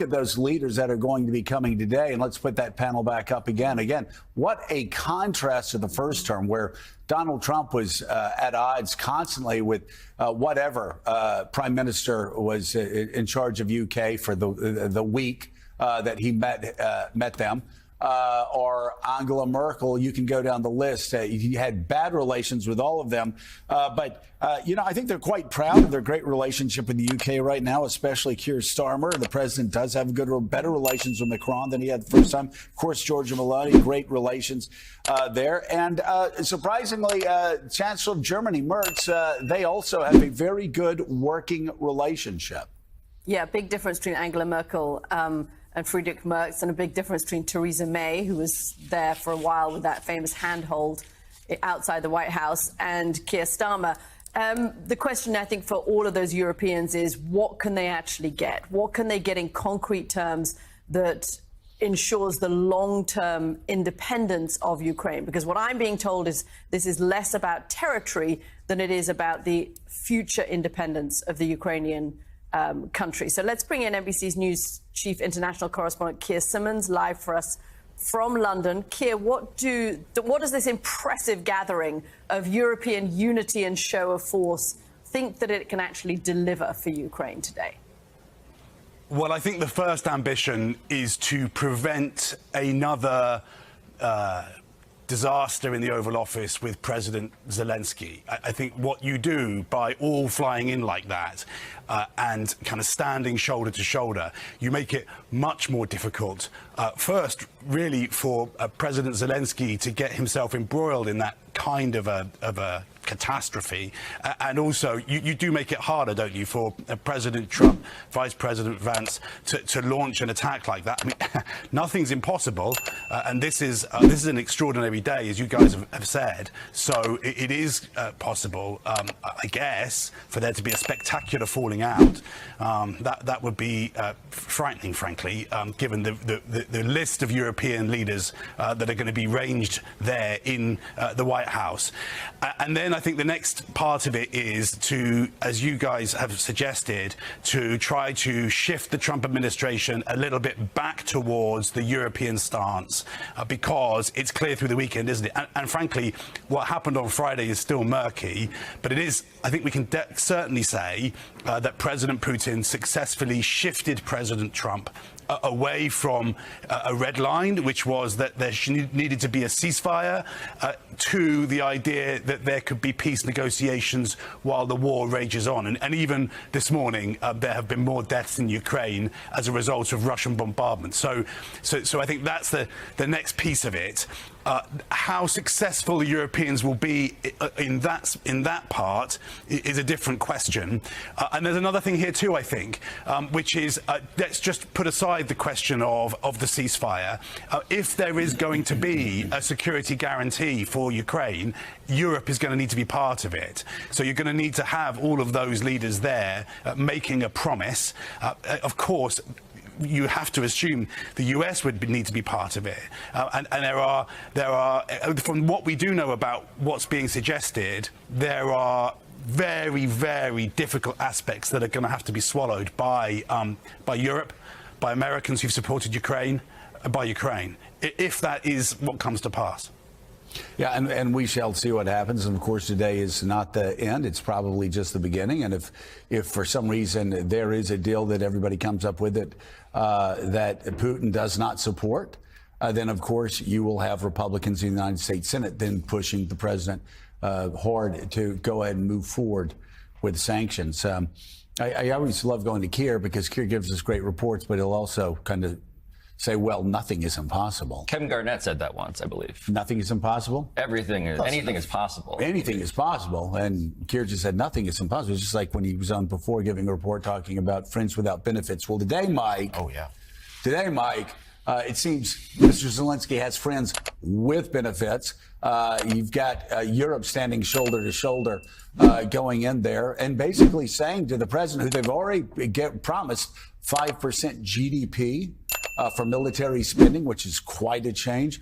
at those leaders that are going to be coming today, and let's put that panel back up again. Again, what a contrast to the first term where Donald Trump was at odds constantly with whatever prime minister was in charge of UK for the week that he met them. Or Angela Merkel, you can go down the list. You had bad relations with all of them. But I think they're quite proud of their great relationship in the UK right now, especially Keir Starmer. The president does have better relations with Macron than he had the first time. Of course, Giorgia Meloni, great relations there. And surprisingly, Chancellor of Germany, Merz, they also have a very good working relationship. Yeah, big difference between Angela Merkel and Friedrich Merz, and a big difference between Theresa May, who was there for a while with that famous handhold outside the White House, and Keir Starmer. The question, I think, for all of those Europeans is, what can they actually get? What can they get in concrete terms that ensures the long-term independence of Ukraine? Because what I'm being told is this is less about territory than it is about the future independence of the Ukrainian country. So let's bring in NBC's News Chief International Correspondent Keir Simmons live for us from London. Keir, what does this impressive gathering of European unity and show of force think that it can actually deliver for Ukraine today? Well, I think the first ambition is to prevent another disaster in the Oval Office with President Zelensky. I think what you do by all flying in like that and kind of standing shoulder to shoulder, you make it much more difficult. First, really, for President Zelensky to get himself embroiled in that kind of a catastrophe. And also, you do make it harder, don't you, for President Trump, Vice President Vance to launch an attack like that. I mean, nothing's impossible, and this is an extraordinary day, as you guys have said. So it is possible, I guess, for there to be a spectacular falling out. That would be frightening, frankly, given the list of European leaders that are going to be ranged there in the White House. And then I think the next part of it is to, as you guys have suggested, to try to shift the Trump administration a little bit back towards the European stance, because it's clear through the weekend, isn't it? And frankly, what happened on Friday is still murky, but it is, I think we can certainly say that President Putin successfully shifted President Trump away from a red line, which was that there needed to be a ceasefire, to the idea that there could be peace negotiations while the war rages on. And even this morning, there have been more deaths in Ukraine as a result of Russian bombardment. So I think that's the next piece of it. How successful the Europeans will be in that part is a different question. And there's another thing here too, I think, which is let's just put aside the question of the ceasefire. If there is going to be a security guarantee for Ukraine, Europe is going to need to be part of it. So you're going to need to have all of those leaders there making a promise. Of course, you have to assume the US would need to be part of it. And there are, from what we do know about what's being suggested, there are very, very difficult aspects that are going to have to be swallowed by Europe, by Americans who've supported Ukraine, by Ukraine, if that is what comes to pass. Yeah, and we shall see what happens. And of course, today is not the end. It's probably just the beginning. And if for some reason there is a deal that everybody comes up with that Putin does not support, then of course you will have Republicans in the United States Senate then pushing the president hard to go ahead and move forward with sanctions. I always love going to Keir because Keir gives us great reports, but he'll also kind of say, well, nothing is impossible. Kevin Garnett said that once, I believe. Nothing is impossible? Anything is possible. Anything is possible. And Keir just said nothing is impossible. It's just like when he was on before giving a report talking about friends without benefits. Well, today, Mike. Oh, yeah. Today, Mike, it seems Mr. Zelensky has friends with benefits. You've got Europe standing shoulder to shoulder going in there and basically saying to the president, who they've already promised 5% GDP for military spending, which is quite a change.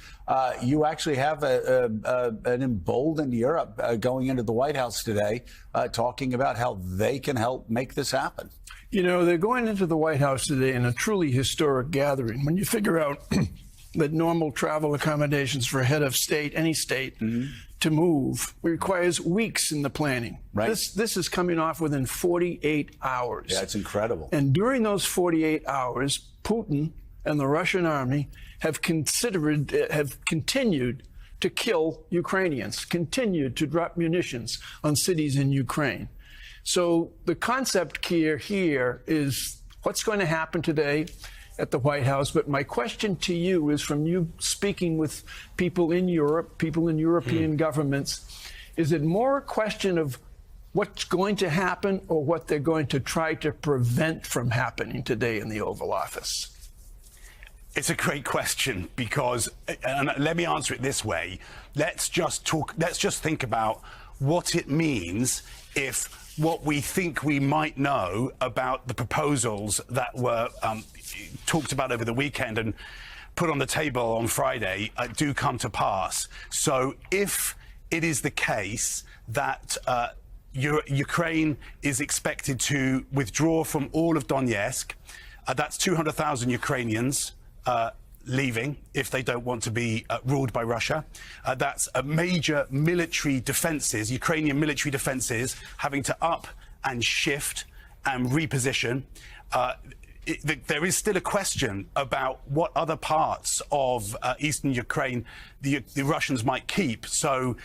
You actually have an emboldened Europe going into the White House today, talking about how they can help make this happen. You know, they're going into the White House today in a truly historic gathering. When you figure out that normal travel accommodations for a head of state, any state, to move requires weeks in the planning. Right. This is coming off within 48 hours. Yeah, it's incredible. And during those 48 hours, Putin and the Russian army have continued to kill Ukrainians, continued to drop munitions on cities in Ukraine. So the concept here is what's going to happen today at the White House. But my question to you is, from you speaking with people in Europe, people in European governments, is it more a question of what's going to happen or what they're going to try to prevent from happening today in the Oval Office? It's a great question, because, and let me answer it this way. Let's just think about what it means if what we think we might know about the proposals that were talked about over the weekend and put on the table on Friday do come to pass. So if it is the case that Ukraine is expected to withdraw from all of Donetsk, that's 200,000 Ukrainians leaving if they don't want to be ruled by Russia. That's a major military defences, Ukrainian military defences, having to up and shift and reposition. There is still a question about what other parts of eastern Ukraine the Russians might keep. So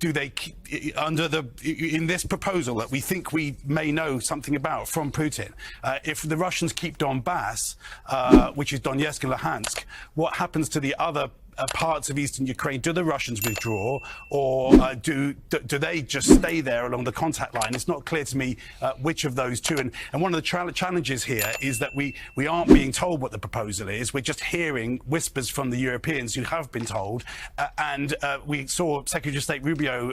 do they, in this proposal that we think we may know something about from Putin, if the Russians keep Donbass, which is Donetsk and Luhansk, what happens to the other parts of eastern Ukraine? Do the Russians withdraw, or do they just stay there along the contact line? It's not clear to me which of those two. And one of the challenges here is that we aren't being told what the proposal is. We're just hearing whispers from the Europeans who have been told. And we saw Secretary of State Rubio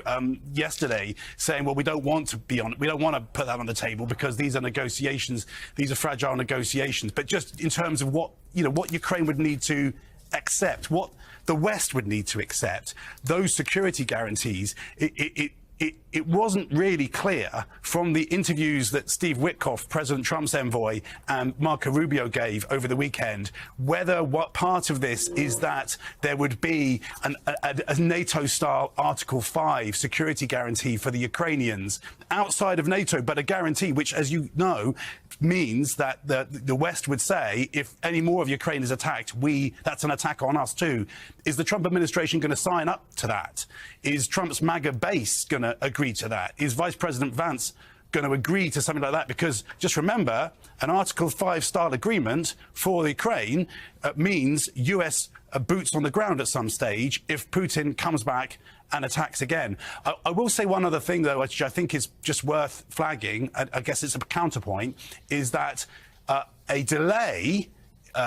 yesterday saying, well, we don't want to put that on the table because these are negotiations. These are fragile negotiations. But just in terms of what Ukraine would need to accept, what the West would need to accept, those security guarantees, it wasn't really clear from the interviews that Steve Witkoff, President Trump's envoy, and Marco Rubio gave over the weekend, whether what part of this is that there would be a NATO-style Article 5 security guarantee for the Ukrainians outside of NATO, but a guarantee which, as you know, means that the West would say, if any more of Ukraine is attacked, that's an attack on us too. Is the Trump administration going to sign up to that? Is Trump's MAGA base going to agree to that? Is Vice President Vance going to agree to something like that? Because just remember, an Article 5 style agreement for Ukraine means US boots on the ground at some stage if Putin comes back and attacks again. I will say one other thing, though, which I think is just worth flagging. I guess it's a counterpoint, is that a delay,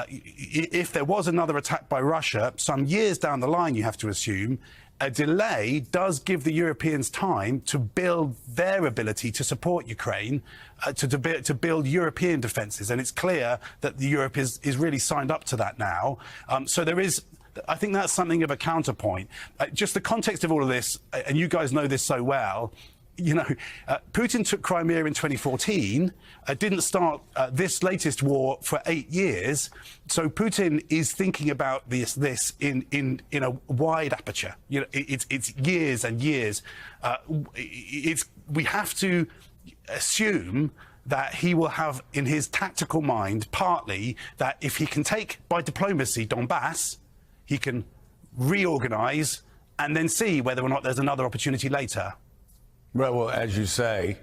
if there was another attack by Russia some years down the line, you have to assume, a delay does give the Europeans time to build their ability to support Ukraine, to build European defences. And it's clear that Europe is really signed up to that now. So there is, I think that's something of a counterpoint. Just the context of all of this, and you guys know this so well, Putin took Crimea in 2014, didn't start this latest war for 8 years. So Putin is thinking about this in a wide aperture. It's years and years. We have to assume that he will have in his tactical mind partly that if he can take by diplomacy Donbass, he can reorganize and then see whether or not there's another opportunity later. Well, as you say,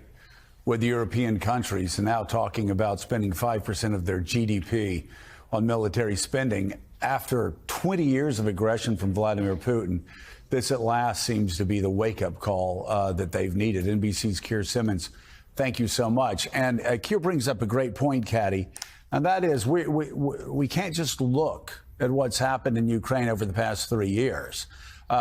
with European countries now talking about spending 5% of their GDP on military spending after 20 years of aggression from Vladimir Putin, this at last seems to be the wake-up call that they've needed. NBC's Keir Simmons, thank you so much. And Keir brings up a great point, Caddy, and that is we can't just look at what's happened in Ukraine over the past 3 years.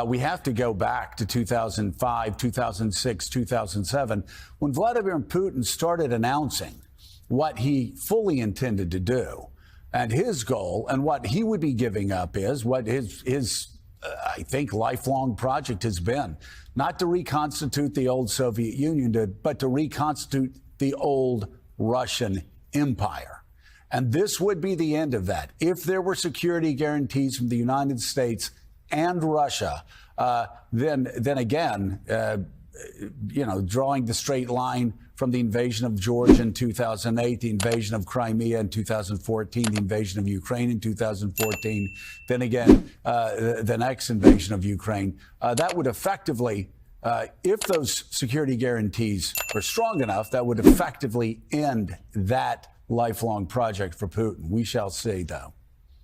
We have to go back to 2005, 2006, 2007, when Vladimir Putin started announcing what he fully intended to do. And his goal and what he would be giving up is what his I think, lifelong project has been not to reconstitute the old Soviet Union, but to reconstitute the old Russian Empire. And this would be the end of that. If there were security guarantees from the United States and Russia, then again, drawing the straight line from the invasion of Georgia in 2008, the invasion of Crimea in 2014, the invasion of Ukraine in 2014, then again, the next invasion of Ukraine, that would effectively, if those security guarantees were strong enough, that would effectively end that lifelong project for Putin. We shall see, though.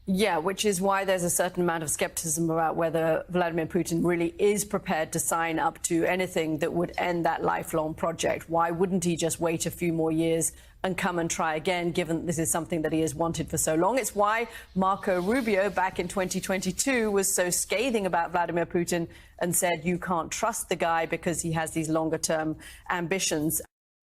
Yeah, which is why there's a certain amount of skepticism about whether Vladimir Putin really is prepared to sign up to anything that would end that lifelong project. Why wouldn't he just wait a few more years and come and try again, given this is something that he has wanted for so long? It's why Marco Rubio back in 2022 was so scathing about Vladimir Putin and said you can't trust the guy because he has these longer term ambitions.